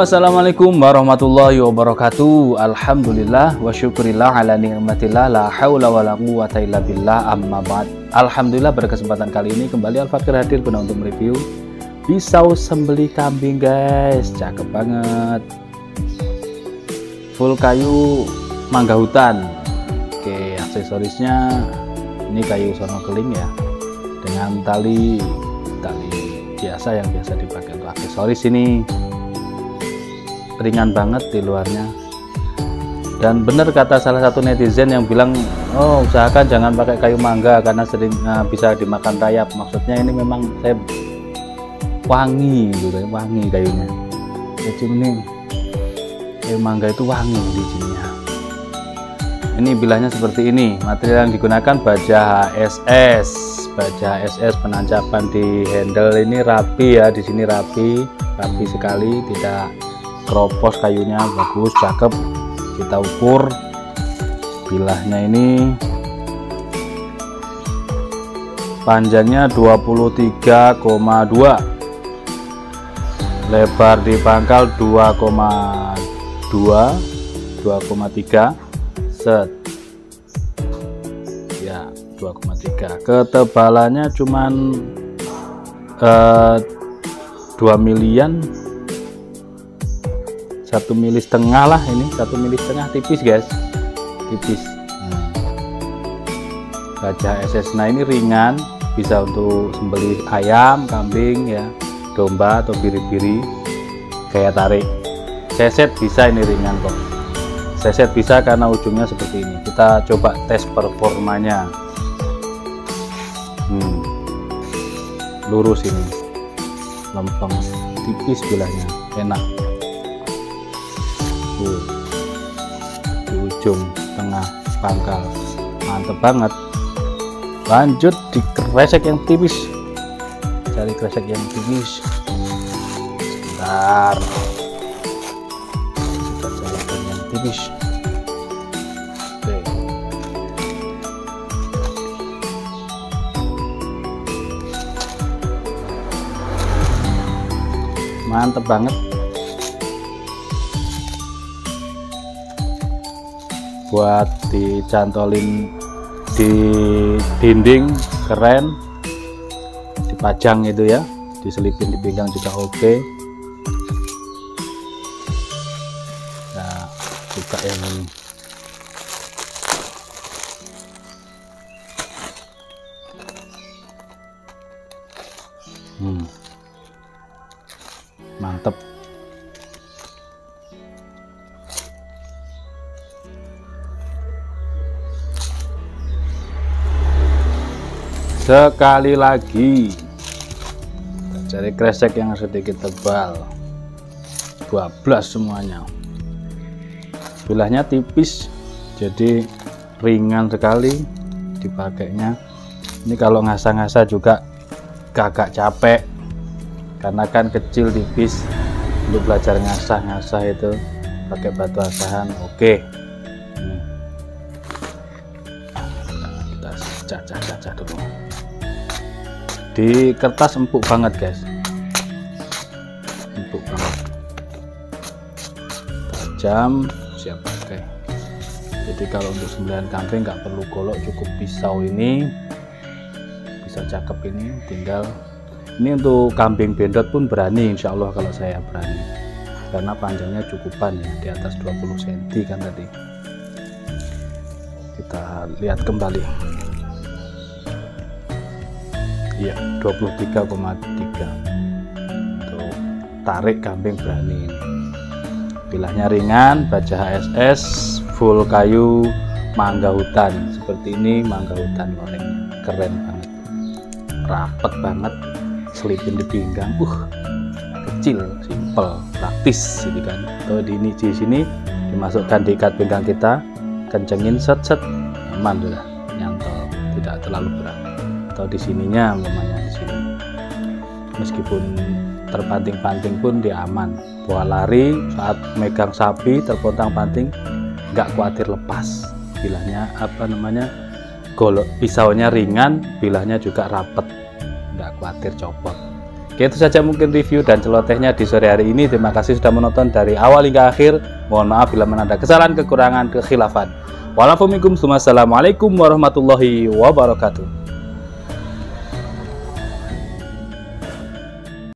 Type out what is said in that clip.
Assalamualaikum warahmatullahi wabarakatuh. Alhamdulillah wa syukurillah ala ni'matillah la haula wa la quwata illa billah, amma ba'd. Alhamdulillah, pada kesempatan kali ini kembali Al-Fakir hadir guna untuk mereview pisau sembelih kambing guys. Cakep banget, full kayu mangga hutan. Oke, aksesorisnya ini kayu sono keling ya, dengan tali biasa yang biasa dipakai untuk aksesoris. Ini ringan banget di luarnya, dan benar kata salah satu netizen yang bilang, oh usahakan jangan pakai kayu mangga karena sering bisa dimakan rayap. Maksudnya ini memang saya wangi gitu, wangi kayunya. Jadi ini kayu mangga itu wangi di sininya. Ini bilahnya seperti ini. Material yang digunakan baja HSS, baja HSS. Penancapan di handle ini rapi ya, di sini rapi sekali, tidak keropos, kayunya bagus, cakep. Kita ukur bilahnya, ini panjangnya 23,2, lebar di pangkal 2,3 set ya, 2,3. Ketebalannya cuman 2 milian, 1,5 mili lah, ini 1,5 mili, tipis guys, tipis. Baja SS, nah ini ringan, bisa untuk sembelih ayam, kambing ya, domba atau biri-biri, kayak tarik seset bisa. Ini ringan kok, seset bisa karena ujungnya seperti ini. Kita coba tes performanya. Lurus, ini lempeng, tipis bilahnya, enak. Di ujung tengah pangkal, mantep banget. Lanjut di kresek yang tipis, cari kresek yang tipis. Sebentar, kita cari yang tipis. Oke, mantep banget. Buat dicantolin di dinding keren, dipajang itu ya, diselipin di pinggang juga oke. Nah, buka yang ini. Mantep. Sekali lagi cari kresek yang sedikit tebal, 12 semuanya. Bilahnya tipis, jadi ringan sekali dipakainya. Ini kalau ngasah-ngasah juga kagak capek, karena kan kecil, tipis. Untuk belajar ngasah-ngasah itu pakai batu asahan oke. Nah, kita cacah dulu. Di kertas empuk banget guys, empuk banget, tajam, siap pakai. Jadi kalau untuk sembelihan kambing nggak perlu golok, cukup pisau ini bisa cakep. Ini tinggal, ini untuk kambing bendot pun berani, insya Allah kalau saya berani, karena panjangnya cukupan ya, di atas 20 cm kan tadi. Kita lihat kembali. Iya, 23,3 untuk tarik kambing berani. Bilahnya ringan, baja HSS, full kayu mangga hutan seperti ini. Mangga hutan lorengnya keren banget, rapet banget, selipin di pinggang, kecil, simple, praktis gitu kan. Atau di sini dimasukkan di ikat pinggang kita, kencengin, set, aman sudah, nyantol, tidak terlalu berat. Atau di sininya umpamanya di sini, meskipun terpanting-panting pun dia aman. Bawa lari saat megang sapi terpontang-panting, nggak khawatir lepas. Bilahnya golok pisaunya ringan, bilahnya juga rapet, nggak khawatir copot. Oke, itu saja mungkin review dan celotehnya di sore hari ini. Terima kasih sudah menonton dari awal hingga akhir. Mohon maaf bila ada kesalahan, kekurangan, kekhilafan. Wassalamualaikum warahmatullahi wabarakatuh.